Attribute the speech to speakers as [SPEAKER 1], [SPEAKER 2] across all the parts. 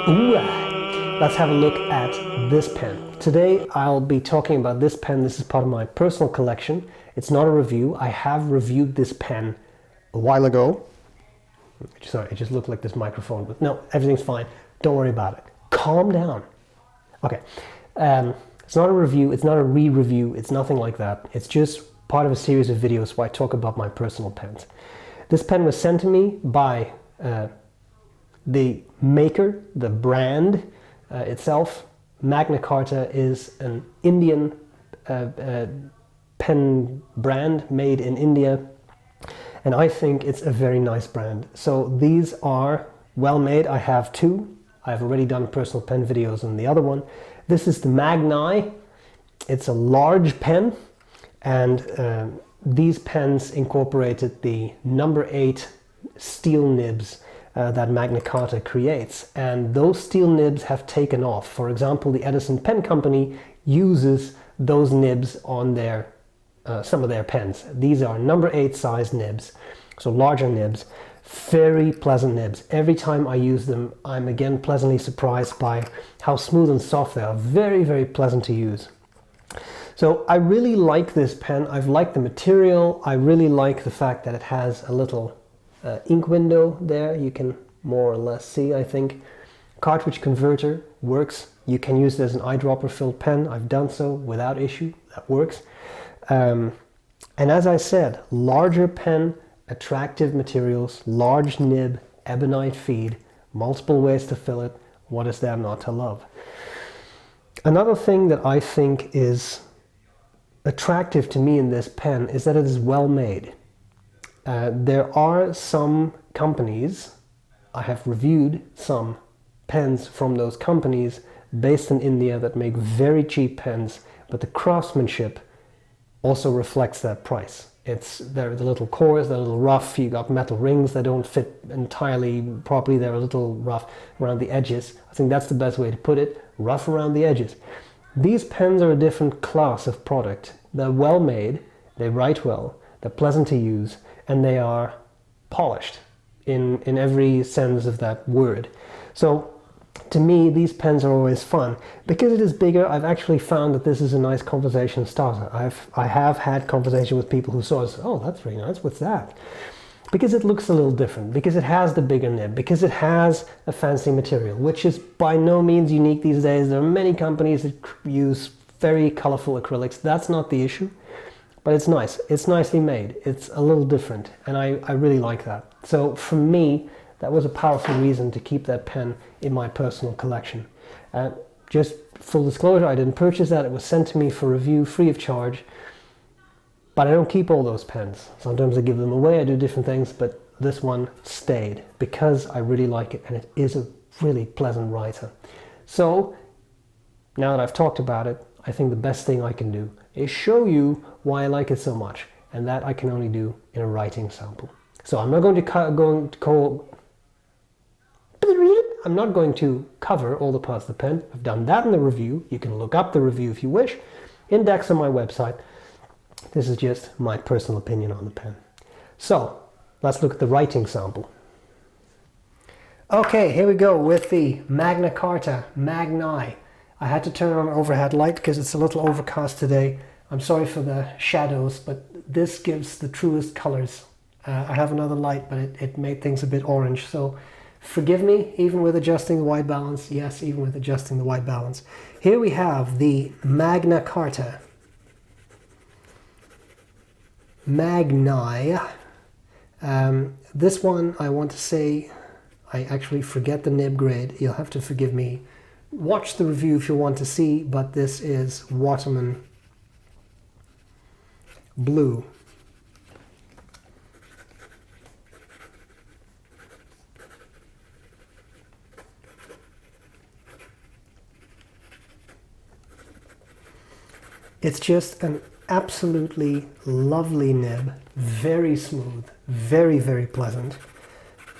[SPEAKER 1] Ooh, let's have a look at this pen. Today I'll be talking about this pen. This is part of my personal collection. It's not a review. I have reviewed this pen a while ago. Sorry, it just looked like this microphone, but no, everything's fine. Don't worry about it. Calm down. Okay, it's not a review. It's not a re-review. It's nothing like that. It's just part of a series of videos where I talk about my personal pens. This pen was sent to me by the maker, the brand itself. Magna Carta is an Indian pen brand made in India, and I think it's a very nice brand. So these are well made. I have two. I've already done personal pen videos on the other one. This is the Magneye. It's a large pen, and these pens incorporated the number 8 steel nibs that Magna Carta creates, and those steel nibs have taken off. For example, the Edison Pen Company uses those nibs on their some of their pens. These are number 8 size nibs, so larger nibs, very pleasant nibs. Every time I use them, I'm again pleasantly surprised by how smooth and soft they are. Very, very pleasant to use. So I really like this pen. I've liked the material. I really like the fact that it has a little ink window there. You can more or less see, I think. Cartridge converter works. You can use it as an eyedropper filled pen. I've done so without issue. That works. And as I said, larger pen, attractive materials, large nib, ebonite feed, multiple ways to fill it. What is there not to love? Another thing that I think is attractive to me in this pen is that it is well made. There are some companies, I have reviewed some pens from those companies based in India that make very cheap pens, but the craftsmanship also reflects that price. They're the little cores, they're a little rough, you got metal rings that don't fit entirely properly, they're a little rough around the edges. I think that's the best way to put it, rough around the edges. These pens are a different class of product. They're well made, they write well, they're pleasant to use, and they are polished in every sense of that word. So to me, these pens are always fun. Because it is bigger, I've actually found that this is a nice conversation starter. I have had conversation with people who saw it, oh, that's very nice, what's that? Because it looks a little different, because it has the bigger nib, because it has a fancy material, which is by no means unique these days. There are many companies that use very colorful acrylics. That's not the issue, but it's nice. It's nicely made. It's a little different, and I really like that. So for me, that was a powerful reason to keep that pen in my personal collection. Just full disclosure, I didn't purchase that. It was sent to me for review, free of charge. But I don't keep all those pens. Sometimes I give them away, I do different things, but this one stayed because I really like it, and it is a really pleasant writer. So now that I've talked about it, I think the best thing I can do is show you why I like it so much, and that I can only do in a writing sample. So I'm not going to cover all the parts of the pen. I've done that in the review. You can look up the review if you wish. Index on my website. This is just my personal opinion on the pen. So let's look at the writing sample. Okay, here we go with the Magna Carta Magneye. I had to turn on overhead light because it's a little overcast today. I'm sorry for the shadows, but this gives the truest colors. I have another light, but it made things a bit orange. So forgive me, even with adjusting the white balance. Yes, even with adjusting the white balance. Here we have the Magna Carta Magneye. This one, I want to say, I actually forget the nib grade. You'll have to forgive me. Watch the review if you want to see, but this is Waterman Blue. It's just an absolutely lovely nib, very smooth, very, very pleasant.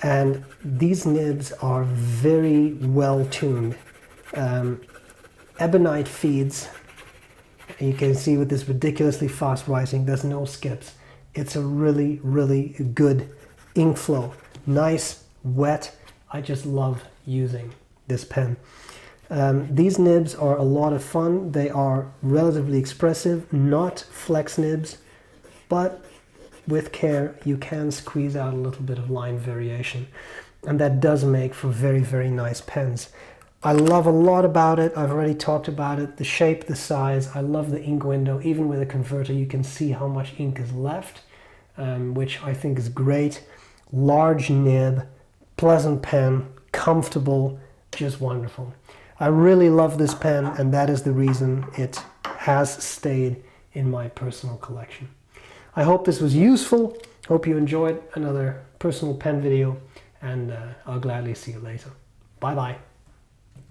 [SPEAKER 1] And these nibs are very well tuned. Ebonite feeds. You can see with this ridiculously fast writing, there's no skips. It's a really, really good ink flow. Nice, wet. I just love using this pen. These nibs are a lot of fun. They are relatively expressive, not flex nibs, but with care you can squeeze out a little bit of line variation, and that does make for very, very nice pens. I love a lot about it. I've already talked about it. The shape, the size. I love the ink window. Even with a converter you can see how much ink is left, which I think is great. Large nib, pleasant pen, comfortable, just wonderful. I really love this pen, and that is the reason it has stayed in my personal collection. I hope this was useful. Hope you enjoyed another personal pen video, and I'll gladly see you later. Bye bye.